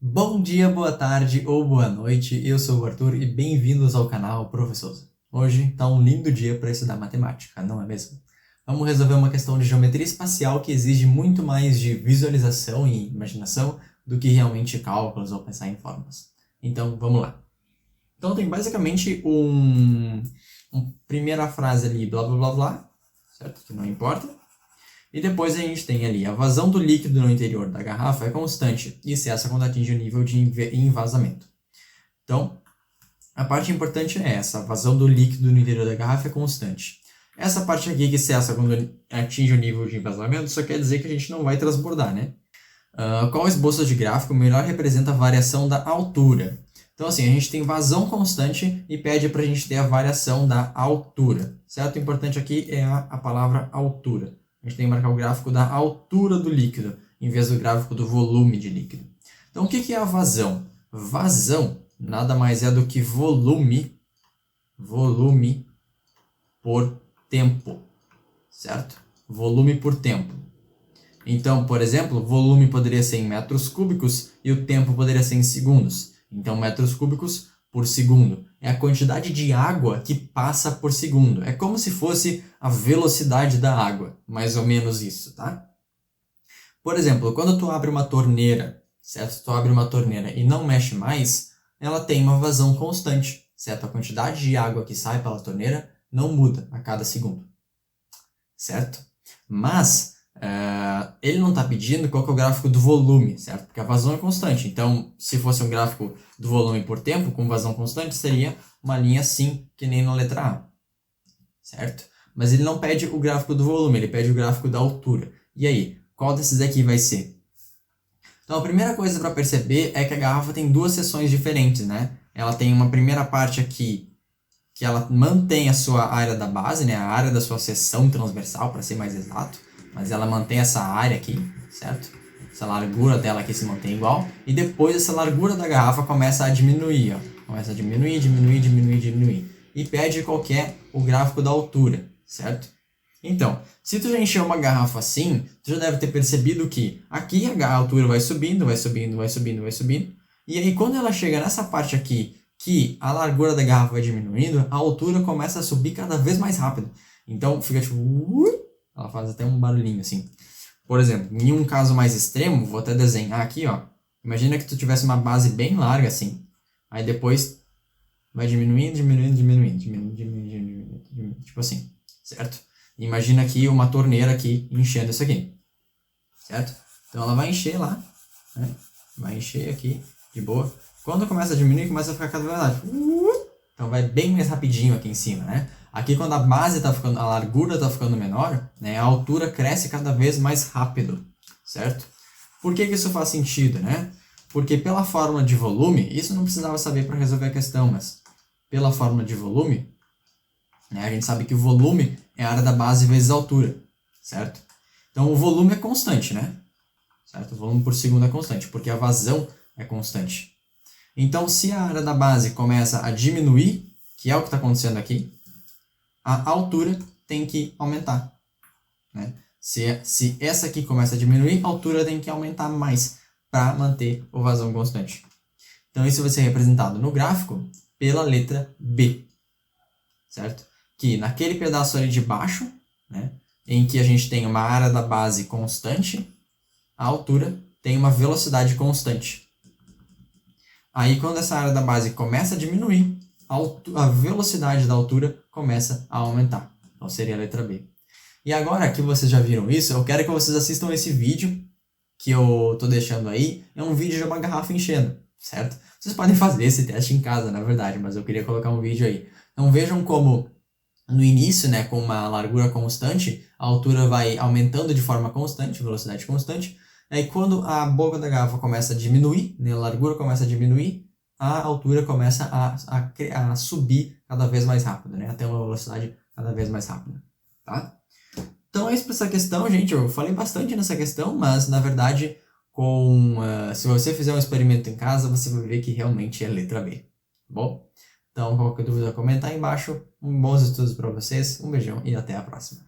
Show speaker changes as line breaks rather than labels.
Bom dia, boa tarde ou boa noite, eu sou o Arthur e bem-vindos ao canal Professor. Hoje tá um lindo dia para estudar matemática, não é mesmo? Vamos resolver uma questão de geometria espacial que exige muito mais de visualização e imaginação do que realmente cálculos ou pensar em fórmulas. Então, vamos lá. Então tem basicamente uma primeira frase ali, blá blá blá blá, certo? Que não importa. E depois a gente tem ali, a vazão do líquido no interior da garrafa é constante e cessa quando atinge o nível de envasamento. Então, a parte importante é essa, a vazão do líquido no interior da garrafa é constante. Essa parte aqui que cessa quando atinge o nível de envasamento só quer dizer que a gente não vai transbordar, né? Qual esboço de gráfico melhor representa a variação da altura? Então, assim, a gente tem vazão constante e pede para a gente ter a variação da altura, certo? O importante aqui é a palavra altura. A gente tem que marcar o gráfico da altura do líquido, em vez do gráfico do volume de líquido. Então, o que é a vazão? Vazão nada mais é do que volume por tempo, certo? Volume por tempo. Então, por exemplo, volume poderia ser em metros cúbicos e o tempo poderia ser em segundos. Então, metros cúbicos por segundo é a quantidade de água que passa por segundo. É como se fosse a velocidade da água, mais ou menos isso, tá? Por exemplo, quando tu abre uma torneira, certo? Tu abre uma torneira e não mexe mais, ela tem uma vazão constante, certo? A quantidade de água que sai pela torneira não muda a cada segundo, certo? Mas ele não está pedindo qual que é o gráfico do volume, certo? Porque a vazão é constante. Então, se fosse um gráfico do volume por tempo, com vazão constante, seria uma linha assim, que nem na letra A, certo? Mas ele não pede o gráfico do volume, ele pede o gráfico da altura. E aí, qual desses aqui vai ser? Então, a primeira coisa para perceber é que a garrafa tem duas seções diferentes, né? Ela tem uma primeira parte aqui que ela mantém a sua área da base, né? A área da sua seção transversal, para ser mais exato. Mas ela mantém essa área aqui, certo? Essa largura dela aqui se mantém igual. E depois essa largura da garrafa começa a diminuir, ó. Começa a diminuir. E pede qual que é o gráfico da altura, certo? Então, se tu já encheu uma garrafa assim, tu já deve ter percebido que aqui a altura vai subindo. E aí quando ela chega nessa parte aqui, que a largura da garrafa vai diminuindo, a altura começa a subir cada vez mais rápido. Então fica tipo... Ela faz até um barulhinho assim. Por exemplo, em um caso mais extremo, vou até desenhar aqui, ó. Imagina que tu tivesse uma base bem larga assim. Aí depois vai diminuindo. Tipo assim, certo? Imagina aqui uma torneira aqui enchendo isso aqui, certo? Então ela vai encher lá, né? Vai encher aqui, de boa. Quando começa a diminuir, começa a ficar cada vez mais... Então vai bem mais rapidinho aqui em cima, né? Aqui quando a base tá ficando, a largura tá ficando menor, né? A altura cresce cada vez mais rápido, certo? Por que isso faz sentido, né? Porque pela fórmula de volume, isso não precisava saber para resolver a questão, mas pela fórmula de volume, né, a gente sabe que o volume é a área da base vezes a altura, certo? Então o volume é constante, né? Certo? O volume por segundo é constante, porque a vazão é constante. Então, se a área da base começa a diminuir, que é o que está acontecendo aqui, a altura tem que aumentar, né? Se essa aqui começa a diminuir, a altura tem que aumentar mais para manter o vazão constante. Então, isso vai ser representado no gráfico pela letra B, certo? Que naquele pedaço ali de baixo, né, em que a gente tem uma área da base constante, a altura tem uma velocidade constante. Aí, quando essa área da base começa a diminuir, a velocidade da altura começa a aumentar. Então, seria a letra B. E agora que vocês já viram isso, eu quero que vocês assistam esse vídeo que eu tô deixando aí. É um vídeo de uma garrafa enchendo, certo? Vocês podem fazer esse teste em casa, na verdade, mas eu queria colocar um vídeo aí. Então, vejam como no início, né, com uma largura constante, a altura vai aumentando de forma constante, velocidade constante. Aí quando a boca da garrafa começa a diminuir, né, a largura começa a diminuir, a altura começa a subir cada vez mais rápido, né, até uma velocidade cada vez mais rápida, tá? Então é isso para essa questão, gente. Eu falei bastante nessa questão, mas na verdade, se você fizer um experimento em casa, você vai ver que realmente é letra B, tá bom? Então, qualquer dúvida, comenta aí embaixo. Bons estudos para vocês, um beijão e até a próxima.